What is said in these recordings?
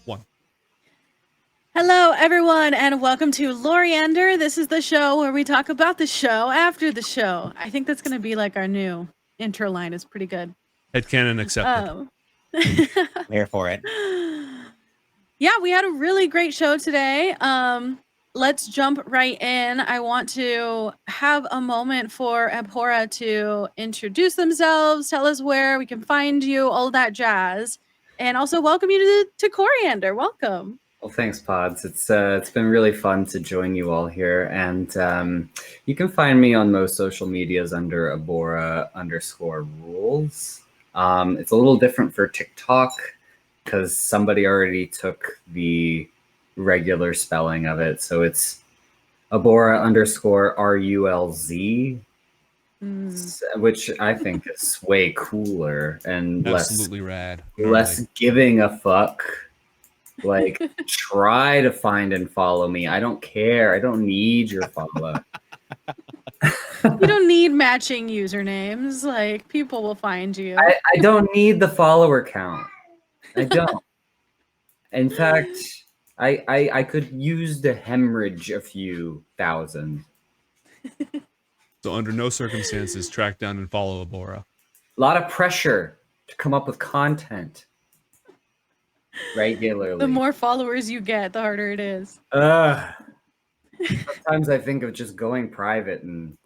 One. Hello, everyone, and welcome to Loriander. This is the show where we talk about the show after the show. I think that's going to be like our new intro line. It's pretty good. Headcanon accepted. I'm here for it. Yeah, we had a really great show today. Let's jump right in. I want to have a moment for Abhora to introduce themselves, tell us where we can find you, all that jazz, and also welcome you to Coriander. Welcome. Well, thanks, Pods. It's been really fun to join you all here, and you can find me on most social medias under Abhora_rules. It's a little different for TikTok because somebody already took the regular spelling of it, so it's Abhora_RULZ, which I think is way cooler and Absolutely rad. less giving a fuck. Like, try to find and follow me. I don't care. I don't need your follow. You don't need matching usernames. Like, people will find you. I don't need the follower count. I don't. In fact, I could use to hemorrhage a few thousand. So under no circumstances, track down and follow Abhora. A lot of pressure to come up with content regularly. The more followers you get, the harder it is. Sometimes I think of just going private and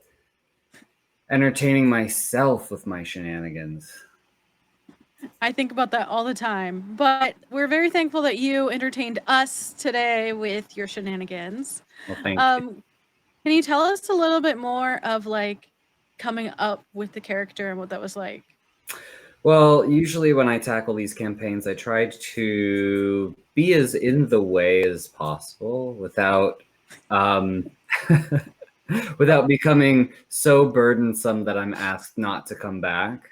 entertaining myself with my shenanigans. I think about that all the time. But we're very thankful that you entertained us today with your shenanigans. Well, thank you. Can you tell us a little bit more of like coming up with the character and what that was like? Well, usually when I tackle these campaigns, I try to be as in the way as possible without without becoming so burdensome that I'm asked not to come back.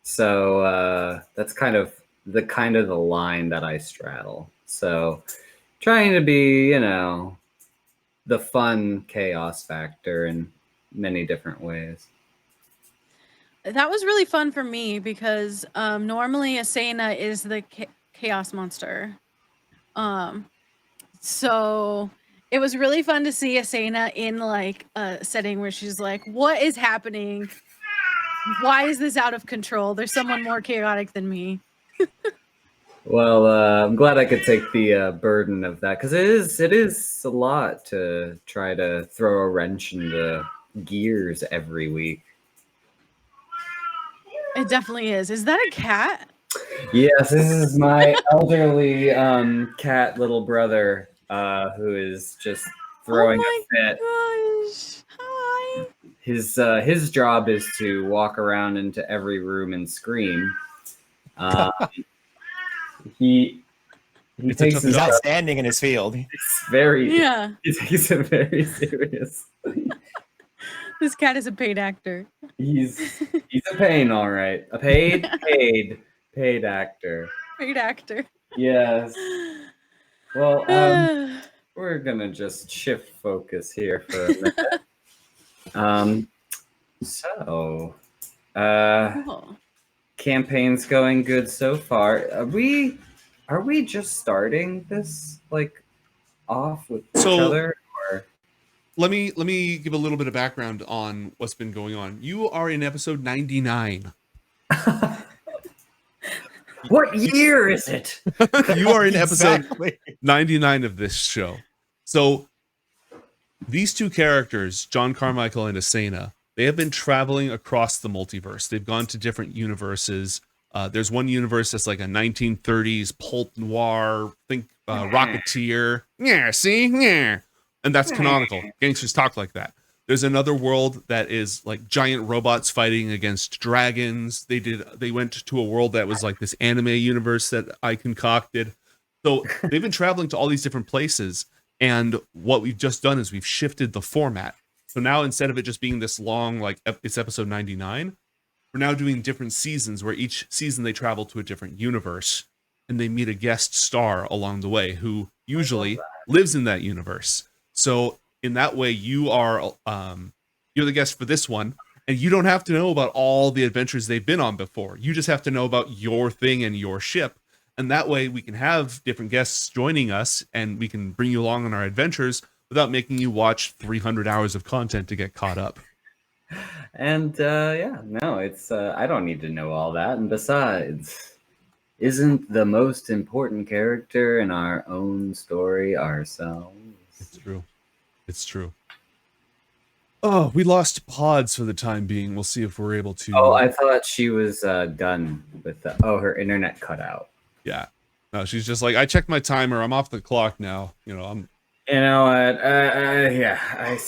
So that's kind of the line that I straddle. So trying to be, the fun chaos factor in many different ways. That was really fun for me because normally Asena is the chaos monster. So it was really fun to see Asena in like a setting where she's like, what is happening? Why is this out of control? There's someone more chaotic than me. Well, I'm glad I could take the burden of that because it is a lot to try to throw a wrench in the gears every week. It definitely is. Is that a cat? Yes, this is my elderly cat little brother who is just throwing a fit. Gosh. Hi. His job is to walk around into every room and scream. He takes He's outstanding in his field. It's very Yeah. He takes it very serious. This cat is a paid actor. He's a pain, all right. A paid actor. Paid actor. Yes. Well, we're gonna just shift focus here for a minute. So, Cool. campaign's going good so far. Are we just starting this like off with each other? Or? Let me give a little bit of background on what's been going on. You are in episode 99. What year is it? You are in episode 99 of this show. So these two characters, John Carmichael and Asena, they have been traveling across the multiverse. They've gone to different universes. There's one universe that's like a 1930s pulp noir, think Rocketeer. Yeah, see? Yeah. And that's canonical. Gangsters talk like that. There's another world that is like giant robots fighting against dragons. They went to a world that was like this anime universe that I concocted. So they've been traveling to all these different places. And what we've just done is we've shifted the format. So now instead of it just being this long, like it's episode 99, we're now doing different seasons where each season they travel to a different universe and they meet a guest star along the way who usually lives in that universe. So in that way, you're the guest for this one, and you don't have to know about all the adventures they've been on before. You just have to know about your thing and your ship, And that way we can have different guests joining us and we can bring you along on our adventures without making you watch 300 hours of content to get caught up. And yeah, no, it's I don't need to know all that. And besides, isn't the most important character in our own story ourselves? It's true. It's true. Oh, we lost Pods for the time being. We'll see if we're able to. Oh, I thought she was done with the. Oh, her internet cut out. Yeah. No, she's just like, I checked my timer. I'm off the clock now. You know, I'm. You know what? Yeah,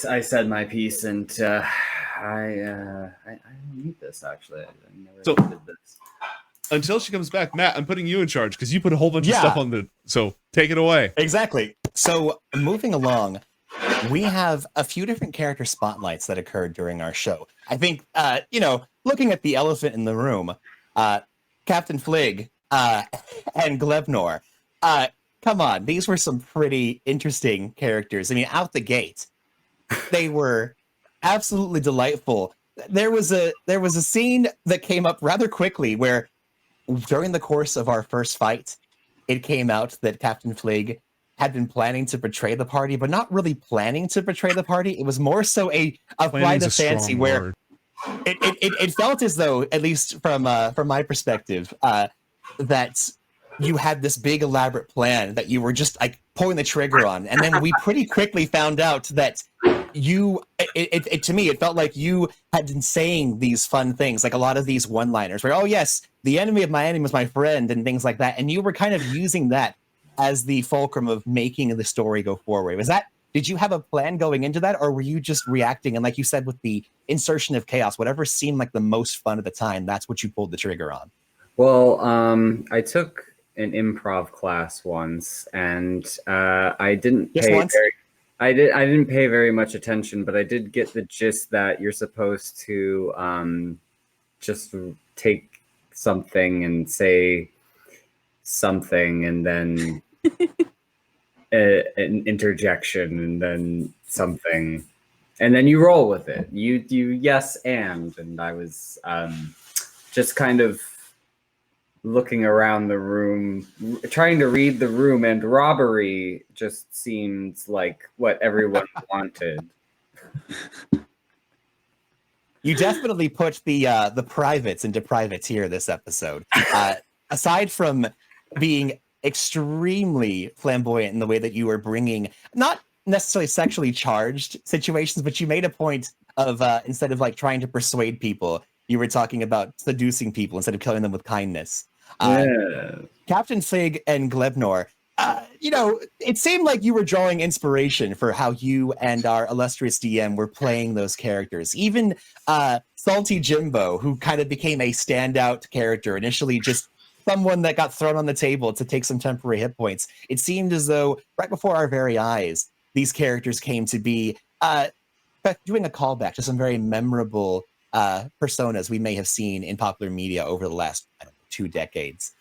I said my piece, and I need this actually. I never did this. Until she comes back, Matt, I'm putting you in charge because you put a whole bunch of Yeah. stuff on the. So take it away. Exactly. So moving along, we have a few different character spotlights that occurred during our show. I think, looking at the elephant in the room, Captain Flig and Glebnor, come on, these were some pretty interesting characters. I mean, out the gate, they were absolutely delightful. There was a scene that came up rather quickly where during the course of our first fight, it came out that Captain Flig had been planning to betray the party, but not really planning to betray the party. It was more so a flight of fancy where it felt as though, at least from my perspective, that you had this big elaborate plan that you were just like pulling the trigger on. And then we pretty quickly found out that to me, it felt like you had been saying these fun things, like a lot of these one-liners where, oh yes, the enemy of my enemy was my friend and things like that. And you were kind of using that as the fulcrum of making the story go forward. Did you have a plan going into that, or were you just reacting? And like you said, with the insertion of chaos, whatever seemed like the most fun at the time, that's what you pulled the trigger on. Well, I took an improv class once, and I didn't pay I didn't pay very much attention, but I did get the gist that you're supposed to just take something and say something, and then an interjection, and then something, and then you roll with it. You yes and I was just kind of looking around the room, trying to read the room, and robbery just seemed like what everyone wanted. You definitely put the privates into privateer this episode. Aside from being extremely flamboyant in the way that you were bringing not necessarily sexually charged situations, but you made a point of instead of like trying to persuade people, you were talking about seducing people instead of killing them with kindness. Captain Fig and Glebnor, it seemed like you were drawing inspiration for how you and our illustrious DM were playing those characters. Even Salty Jimbo, who kind of became a standout character, initially just someone that got thrown on the table to take some temporary hit points. It seemed as though right before our very eyes, these characters came to be doing a callback to some very memorable personas we may have seen in popular media over the last 2 decades.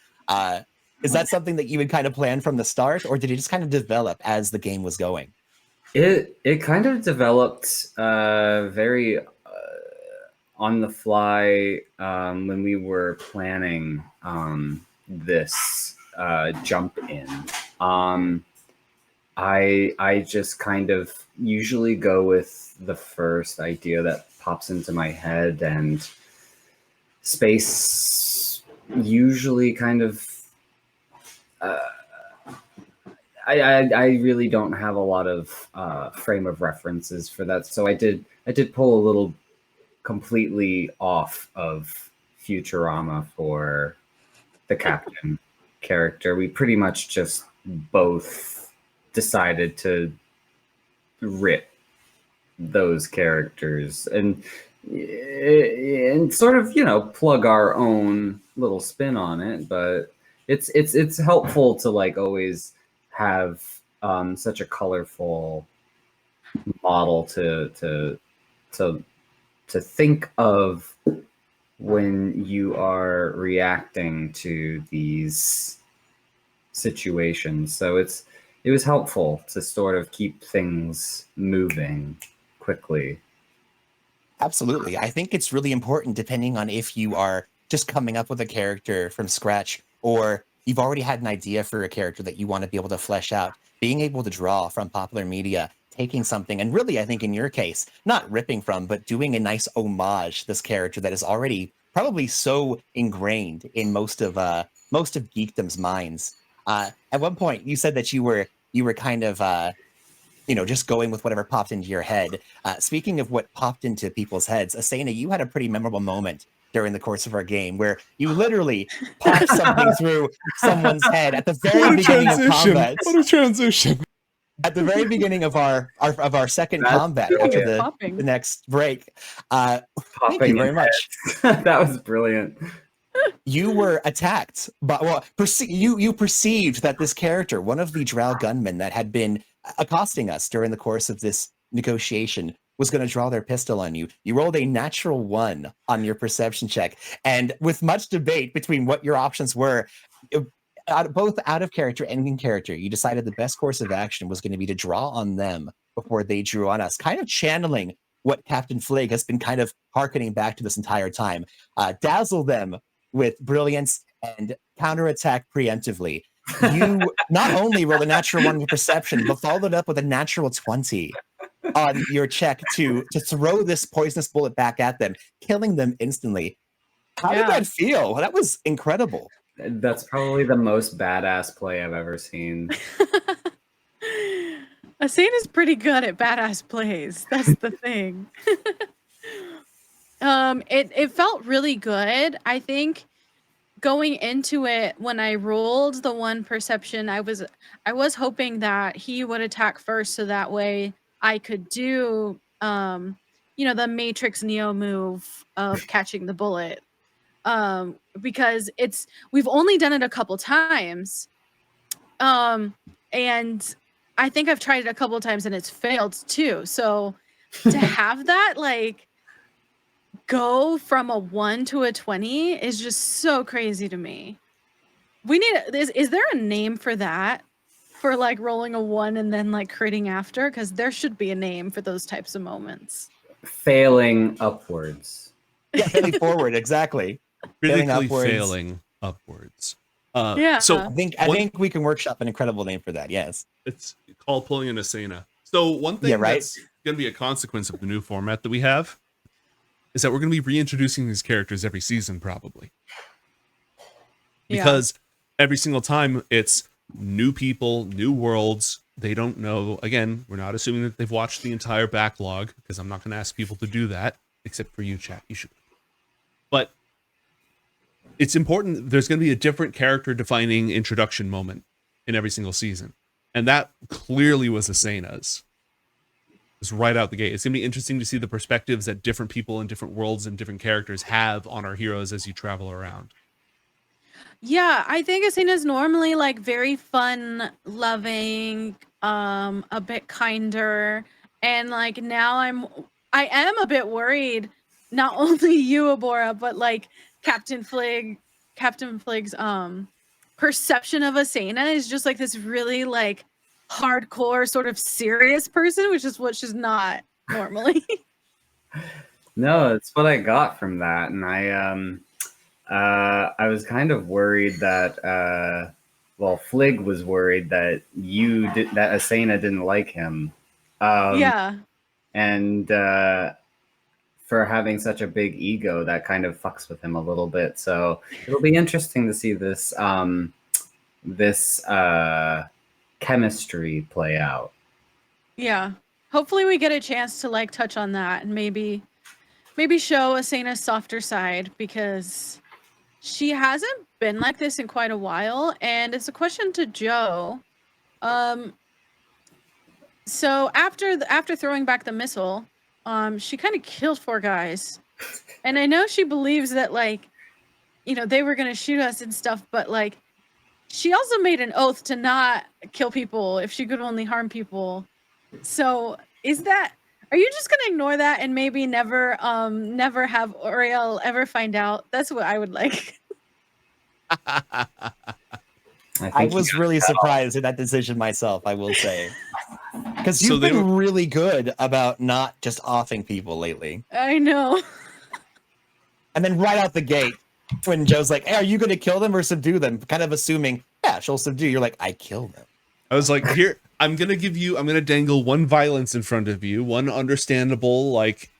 Is that something that you had kind of planned from the start, or did it just kind of develop as the game was going? It kind of developed very on the fly when we were planning this jump in. I just kind of usually go with the first idea that pops into my head, and space usually kind of I really don't have a lot of frame of references for that, so I did pull a little completely off of Futurama for the captain character. We pretty much just both decided to rip those characters and sort of plug our own little spin on it, but it's helpful to like always have such a colorful model to think of when you are reacting to these situations. So it was helpful to sort of keep things moving quickly. Absolutely. I think it's really important, depending on if you are just coming up with a character from scratch, or you've already had an idea for a character that you want to be able to flesh out, being able to draw from popular media, taking something, and really, I think in your case, not ripping from, but doing a nice homage to this character that is already probably so ingrained in most of geekdom's minds. At one point, you said that you were kind of just going with whatever popped into your head. Speaking of what popped into people's heads, Asena, you had a pretty memorable moment during the course of our game where you literally popped something through someone's head at the very beginning of combat. What a transition! At the very beginning of our second That's combat after the next break. Thank you very much. That was brilliant. You were attacked, but you perceived that this character, one of the Drow gunmen that had been accosting us during the course of this negotiation, was going to draw their pistol on you. You rolled a natural 1 on your perception check, and with much debate between what your options were, both out of character and in character, you decided the best course of action was going to be to draw on them before they drew on us, kind of channeling what Captain Flig has been kind of hearkening back to this entire time. Dazzle them with brilliance and counterattack preemptively. You not only rolled a natural 1 in your perception, but followed up with a natural 20 on your check to throw this poisonous bullet back at them, killing them instantly. How did that feel? That was incredible. That's probably the most badass play I've ever seen. Asena's pretty good at badass plays. That's the thing. It felt really good. I think going into it, when I rolled the 1 perception, I was hoping that he would attack first, so that way I could do the Matrix Neo move of catching the bullet. Because we've only done it a couple times. And I think I've tried it a couple times and it's failed too. So to have that go from a 1 to a 20 is just so crazy to me. We need is there a name for that? For rolling a 1 and then critting after? Because there should be a name for those types of moments. Failing upwards. Yeah, failing forward, exactly. Critically failing upwards. Yeah. So I think we can workshop an incredible name for that. Yes. It's called pulling an Asena. So one thing that's going to be a consequence of the new format that we have is that we're going to be reintroducing these characters every season, probably. Because every single time it's new people, new worlds. They don't know. Again, we're not assuming that they've watched the entire backlog, because I'm not going to ask people to do that, except for you, chat. You should. But it's important. There's going to be a different character defining introduction moment in every single season. And that clearly was Asena's. It's right out the gate. It's going to be interesting to see the perspectives that different people in different worlds and different characters have on our heroes as you travel around. Yeah, I think Asena's normally very fun, loving, a bit kinder. And now I am a bit worried, not only you, Abhora, but Captain Flig's perception of Asena is just this really hardcore sort of serious person, which is what she's not normally. No, it's what I got from that. And I was kind of worried that Flig was worried that that Asena didn't like him. And for having such a big ego, that kind of fucks with him a little bit. So it'll be interesting to see this chemistry play out. Yeah. Hopefully we get a chance to touch on that and maybe show Asena's softer side, because she hasn't been like this in quite a while. And it's a question to Joe. So after throwing back the missile, she kind of killed 4 guys. And I know she believes that they were going to shoot us and stuff, but she also made an oath to not kill people if she could only harm people. So are you just going to ignore that and maybe never have Oriel ever find out? That's what I would like. I was really surprised at that decision myself, I will say. Because you've been really good about not just offing people lately. I know. And then right out the gate, when Joe's like, hey, are you going to kill them or subdue them? Kind of assuming, yeah, she'll subdue. You're like, I kill them. I was like, here, I'm going to dangle one violence in front of you, one understandable, like,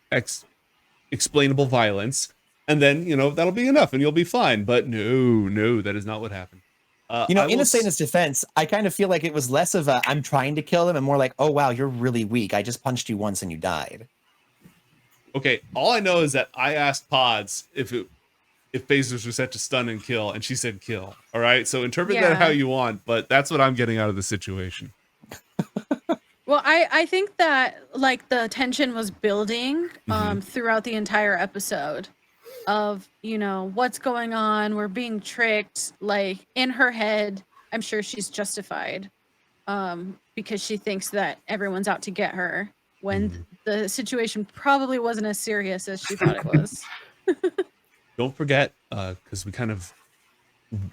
explainable violence. And then, you know, that'll be enough and you'll be fine. But no, that is not what happened. You know, in Asena's defense, I kind of feel like it was less of a, I'm trying to kill him and more like, oh, wow, you're really weak. I just punched you once and you died. Okay, all I know is that I asked Pods if phasers were set to stun and kill, and she said kill. All right, so interpret that how you want, but that's what I'm getting out of the situation. Well, I think that like the tension was building throughout the entire episode of, you know, what's going on. We're being tricked. Like in her head, I'm sure she's justified because she thinks that everyone's out to get her when the situation probably wasn't as serious as she thought it was. Don't forget, because we kind of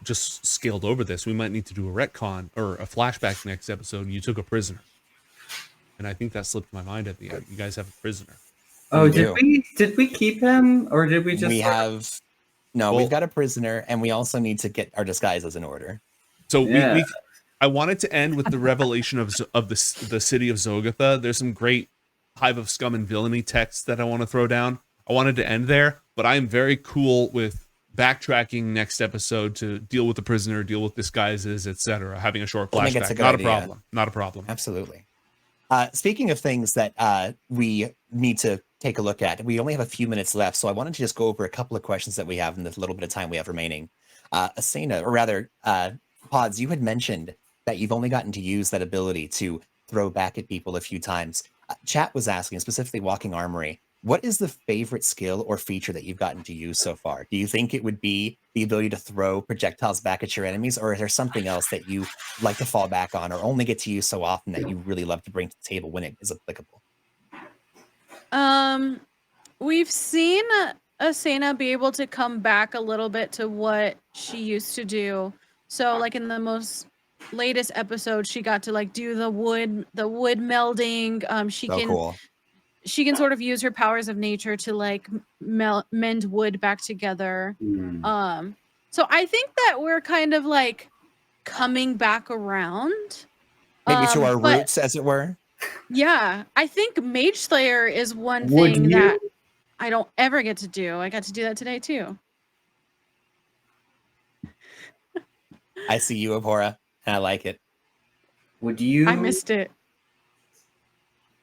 just scaled over this, we might need to do a retcon or a flashback next episode. You took a prisoner. And I think that slipped my mind at the end. You guys have a prisoner. Oh, did we keep him, or did we just? We have we've got a prisoner, and we also need to get our disguises in order. So I wanted to end with the revelation of the city of Zogatha. There's some great Hive of Scum and Villainy text that I want to throw down. I wanted to end there, but I am very cool with backtracking next episode to deal with the prisoner, deal with disguises, etc. Having a short flashback, not a problem. Not a problem. Absolutely. Speaking of things that we need to take a look at, we only have a few minutes left, so I wanted to just go over a couple of questions that we have in the little bit of time we have remaining. Asena, or rather, Pods, you had mentioned that you've only gotten to use that ability to throw back at people a few times. Chat was asking, specifically Walking Armory, what is the favorite skill or feature that you've gotten to use so far? Do you think it would be the ability to throw projectiles back at your enemies, or is there something else that you like to fall back on or only get to use so often that you really love to bring to the table when it is applicable? We've seen Asena be able to come back a little bit to what she used to do. So like in the most latest episode, she got to like do the wood melding. She can sort of use her powers of nature to like mend wood back together. So I think that we're kind of like coming back around. Maybe to our roots, as it were. Yeah, I think Mage Slayer is one thing that I don't ever get to do. I got to do that today too. I see you, Abhora, and I like it. Would you? I missed it.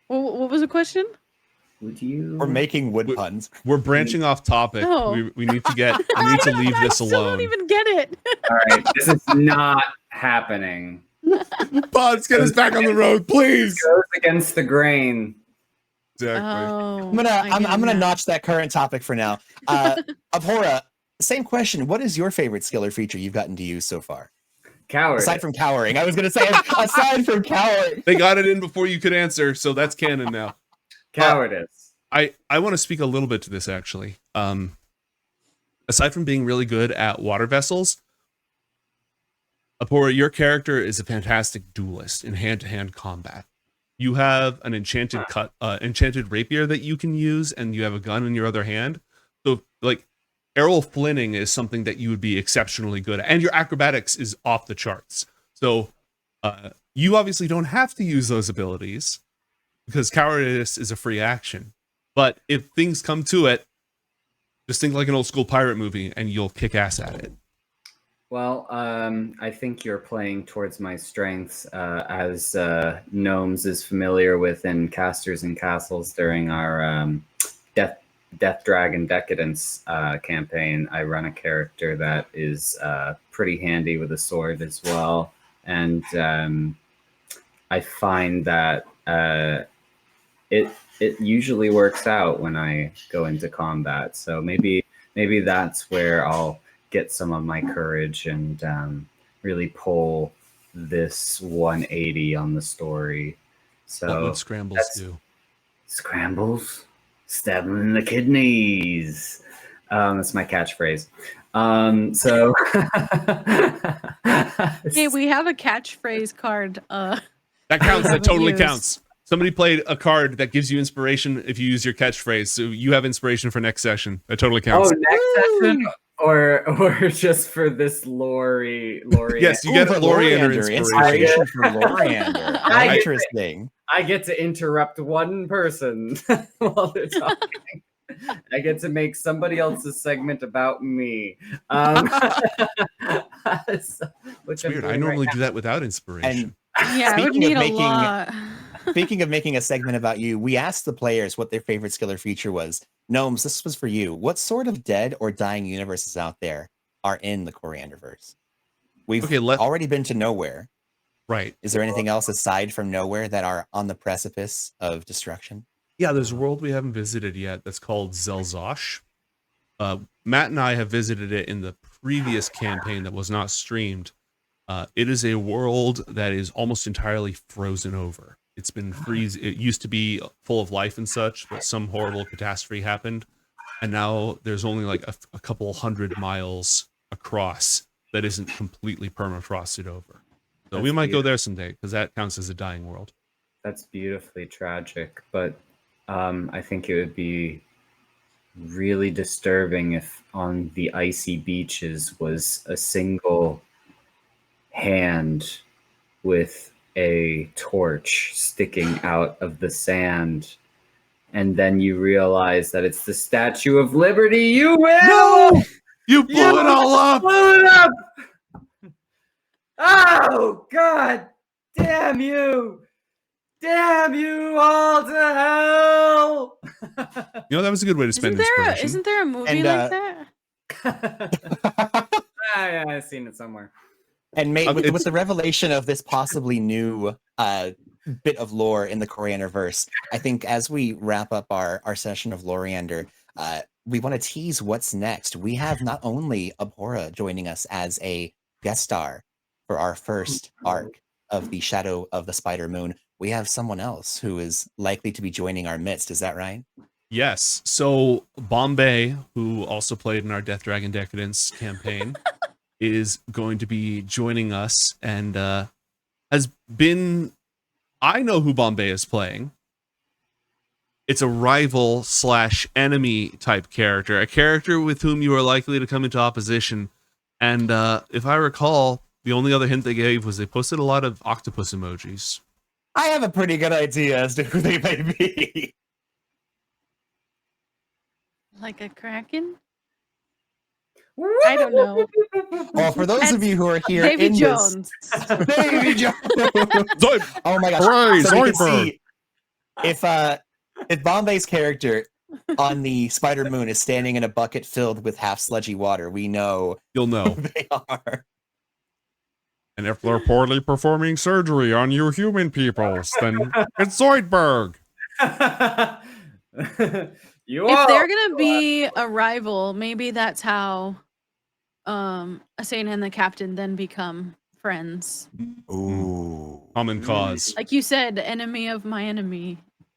What was the question? Would you? We're making wood puns. We're branching off topic. No. We need to get. We need to leave this I still alone. don't even get it. All right, this is not happening. Pods, get us back on the road, please. It goes against the grain. Exactly. Oh, I'm gonna notch that current topic for now. Abhora, same question. What is your favorite skill or feature you've gotten to use so far? Coward. Aside from cowering, I was gonna say aside from cowering. They got it in before you could answer, so that's canon now. Cowardice. I want to speak a little bit to this actually. Aside from being really good at water vessels, Abhora, your character is a fantastic duelist in hand-to-hand combat. You have an enchanted rapier that you can use, and you have a gun in your other hand. So, like, arrow flinning is something that you would be exceptionally good at, and your acrobatics is off the charts. So, you obviously don't have to use those abilities because cowardice is a free action. But if things come to it, just think like an old school pirate movie, and you'll kick ass at it. Well, I think you're playing towards my strengths, as Gnomes is familiar with in Casters and Castles during our Death Dragon Decadence campaign. I run a character that is pretty handy with a sword as well, and I find that it usually works out when I go into combat. So maybe that's where I'll get some of my courage and really pull this 180 on the story. So what would scrambles do? Scrambles? Stab them in the kidneys. That's my catchphrase. So Hey, we have a catchphrase card. That counts. That totally used. counts. Somebody played a card that gives you inspiration if you use your catchphrase. So you have inspiration for next session. That totally counts. Oh, next session? Or just for this Loriander. Yes, you get for Loriander inspiration for Loriander. I- Interesting. I get to interrupt one person while they're talking. I get to make somebody else's segment about me. It's weird. I normally do that without inspiration. Yeah, I would Speaking of need a making- lot. Speaking of making a segment about you, we asked the players what their favorite skill or feature was. Gnomes, this was for you. What sort of dead or dying universes out there are in the Corianderverse? We've already been to Nowhere. Right. Is there anything else aside from Nowhere that are on the precipice of destruction? Yeah, there's a world we haven't visited yet that's called Zelzosh. Matt and I have visited it in the previous campaign that was not streamed. It is a world that is almost entirely frozen over. It's been freeze. It used to be full of life and such, but some horrible catastrophe happened, and now there's only like a couple 100 miles across that isn't completely permafrosted over. So we might go there someday because that counts as a dying world. That's beautifully tragic, but I think it would be really disturbing if on the icy beaches was a single hand with a torch sticking out of the sand, and then you realize that it's the Statue of Liberty. You will! No! You blew it all up! Blew it up! Oh, God damn you! Damn you all to hell! You know, that was a good way to spend inspiration. Isn't there a movie like that? Yeah, I've seen it somewhere. And with the revelation of this possibly new bit of lore in the Corianderverse, I think as we wrap up our session of Loriander, we want to tease what's next. We have not only Abhora joining us as a guest star for our first arc of the Shadow of the Spider Moon, we have someone else who is likely to be joining our midst. Is that right? Yes. So Bombay, who also played in our Death Dragon Decadence campaign, is going to be joining us and has been... I know who Bombay is playing. It's a rival / enemy type character, a character with whom you are likely to come into opposition. And if I recall, the only other hint they gave was they posted a lot of octopus emojis. I have a pretty good idea as to who they may be. Like a kraken? I don't know. Well, for those of you who are here Davy in Jones. this, Davy Jones. Oh my gosh! Hooray, So we can Zoidberg. see if Bombay's character on the Spider Moon is standing in a bucket filled with half sludgy water, we know You'll know. who they are. And if they're poorly performing surgery on you human peoples, then it's Zoidberg. If they're gonna be a rival, maybe that's how Asana and the captain then become friends. Ooh. Common cause. Like you said, enemy of my enemy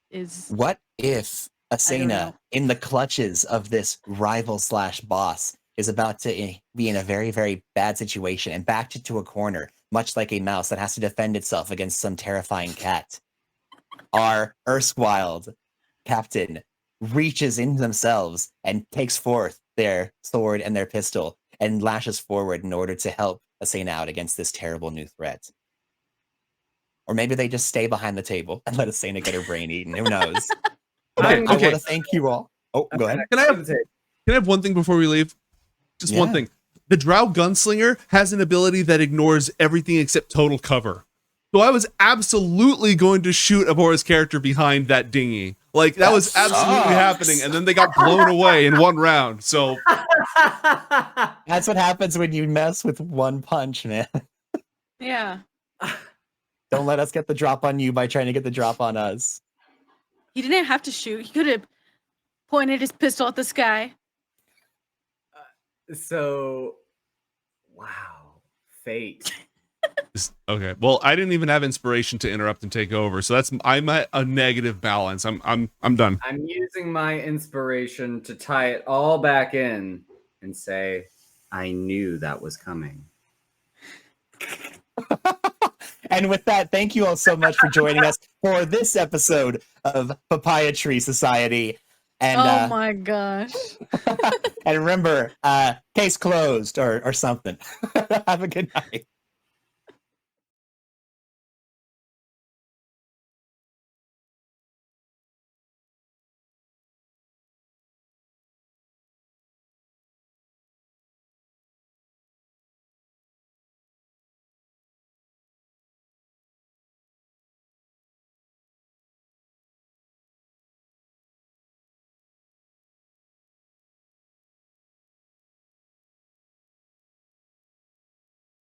is... What if I don't Asana, know. in the clutches of this rival / boss, is about to be in a very, very bad situation and backed into a corner, much like a mouse that has to defend itself against some terrifying cat? Our erstwhile captain reaches into themselves and takes forth their sword and their pistol and lashes forward in order to help Asana out against this terrible new threat. Or maybe they just stay behind the table and let Asana get her brain eaten. Who knows? But I want to thank you all. Oh, go ahead. Can I have one thing before we leave? Just one thing. The Drow Gunslinger has an ability that ignores everything except total cover. So I was absolutely going to shoot Abhora's character behind that dinghy. Like, that was absolutely happening, and then they got blown away in one round. So that's what happens when you mess with one punch, man. Yeah. Don't let us get the drop on you by trying to get the drop on us. He didn't have to shoot. He could have pointed his pistol at the sky. So, wow, fate. Okay, well, I didn't even have inspiration to interrupt and take over, so I'm at a negative balance. I'm done. I'm using my inspiration to tie it all back in and say, I knew that was coming. And with that, thank you all so much for joining us for this episode of Papaya Tree Society. And Oh my gosh. and remember, case closed or something. Have a good night.